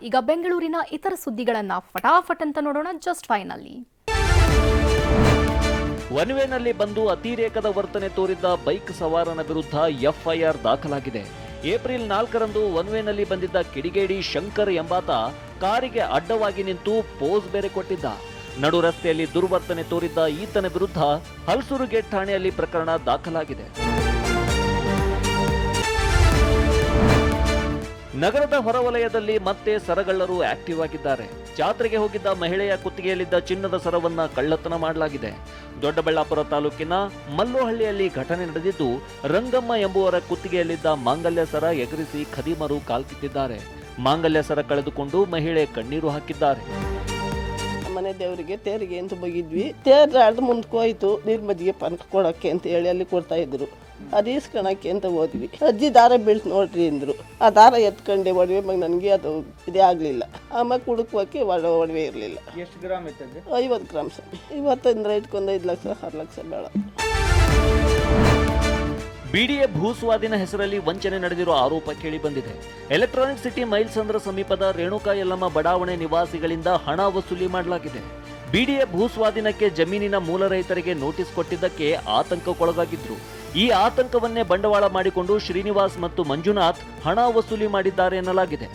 ಈಗ ಬೆಂಗಳೂರಿನ ಇತರ ಸುದ್ದಿಗಳನ್ನ ಫಟಾಫಟ್ ಅಂತ ನೋಡೋಣ ಜಸ್ಟ್ ಫೈನಲ್ಲಿ. ಒನ್ವೇನಲ್ಲಿ ಬಂದು ಅತಿರೇಕದ ವರ್ತನೆ ತೋರಿದ್ದ ಬೈಕ್ ಸವಾರನ ವಿರುದ್ಧ ಎಫ್ಐಆರ್ ದಾಖಲಾಗಿದೆ. ಏಪ್ರಿಲ್ 4ರಂದು ಒನ್ವೇನಲ್ಲಿ ಬಂದಿದ್ದ ಕಿಡಿಗೇಡಿ ಶಂಕರ್ ಎಂಬಾತ ಕಾರಿಗೆ ಅಡ್ಡವಾಗಿ ನಿಂತು ಪೋಸ್ ಬೇರೆ ಕೊಟ್ಟಿದ್ದ. ನಡು ರಸ್ತೆಯಲ್ಲಿ ದುರ್ವರ್ತನೆ ತೋರಿದ್ದ ಈತನ ವಿರುದ್ಧ ಹಲಸೂರು ಗೇಟ್ ಠಾಣೆಯಲ್ಲಿ ಪ್ರಕರಣ ದಾಖಲಾಗಿದೆ. ನಗರದ ಹೊರವಲಯದಲ್ಲಿ ಮತ್ತೆ ಸರಗಳ್ಳರು ಆಕ್ಟಿವ್ ಆಗಿದ್ದಾರೆ. ಜಾತ್ರೆಗೆ ಹೋಗಿದ್ದ ಮಹಿಳೆಯ ಕುತ್ತಿಗೆಯಲ್ಲಿದ್ದ ಚಿನ್ನದ ಸರವನ್ನ ಕಳ್ಳತನ ಮಾಡಲಾಗಿದೆ. ದೊಡ್ಡಬಳ್ಳಾಪುರ ತಾಲೂಕಿನ ಮಲ್ಲೋಹಳ್ಳಿಯಲ್ಲಿ ಘಟನೆ ನಡೆದಿದ್ದು, ರಂಗಮ್ಮ ಎಂಬುವರ ಕುತ್ತಿಗೆಯಲ್ಲಿದ್ದ ಮಾಂಗಲ್ಯ ಸರ ಎಗರಿಸಿ ಖದೀಮರು ಕಾಲ್ಕಿತ್ತಿದ್ದಾರೆ. ಮಾಂಗಲ್ಯ ಸರ ಕಳೆದುಕೊಂಡು ಮಹಿಳೆ ಕಣ್ಣೀರು ಹಾಕಿದ್ದಾರೆ. ಮನೆ ದೇವರಿಗೆ ತೇರಿಗೆ ಅಂತ ಹೋಗಿದ್ವಿ. ತೇರು ಮುಂದಕ್ಕೆ ಹೋಯ್ತು, ನೀರ್ ಮಜ್ಜಿಗೆ ಪಂಕ ಕೊಡಕ್ಕೆ ಅಂತ ಹೇಳಿ ಅಲ್ಲಿ ಕೊಡ್ತಾ ಇದ್ರು. ಅದು ಇಸ್ಕೊಳಕ್ಕೆ ಅಂತ ಹೋದ್ವಿ. ಅಜ್ಜಿ ದಾರ ಬೀಳ್ತು ನೋಡ್ರಿ ಅಂದ್ರು. ಆ ದಾರ ಎತ್ಕೊಂಡೆ ಒಡವೆ ಮಗ ನನಗೆ ಅದು ಇದೇ ಆಗಲಿಲ್ಲ. ಆಮೇಲೆ ಕುಡುಕೋಕೆ ಒಡವೆ ಇರಲಿಲ್ಲ. ಎಷ್ಟು ಗ್ರಾಮ್ ಇತ್ತು? 50 ಗ್ರಾಮ್ ಸ್ವಾಮಿ. ಇವತ್ತಂದ್ರೆ ಇಟ್ಕೊಂಡು 5 ಲಕ್ಷ 6 ಲಕ್ಷ ಬೇಡ. ಬಿಡಿಎ ಭೂಸ್ವಾಧೀನ ಹೆಸರಲ್ಲಿ ವಂಚನೆ ನಡೆದಿರುವ ಆರೋಪ ಕೇಳಿ ಬಂದಿದೆ. ಎಲೆಕ್ಟ್ರಾನಿಕ್ ಸಿಟಿ ಮೈಲ್ಸಂದ್ರ ಸಮೀಪದ ರೇಣುಕಾ ಯಲ್ಲಮ್ಮ ಬಡಾವಣೆ ನಿವಾಸಿಗಳಿಂದ ಹಣ ವಸೂಲಿ ಮಾಡಲಾಗಿದೆ. ಬಿಡಿಎ ಭೂಸ್ವಾಧೀನಕ್ಕೆ ಜಮೀನಿನ ಮೂಲ ರೈತರಿಗೆ ನೋಟಿಸ್ ಕೊಟ್ಟಿದ್ದಕ್ಕೆ ಆತಂಕಕ್ಕೊಳಗಾಗಿದ್ರು. ಈ ಆತಂಕವನ್ನೇ ಬಂಡವಾಳ ಮಾಡಿಕೊಂಡು ಶ್ರೀನಿವಾಸ್ ಮತ್ತು ಮಂಜುನಾಥ್ ಹಣ ವಸೂಲಿ ಮಾಡಿದ್ದಾರೆ ಎನ್ನಲಾಗಿದೆ.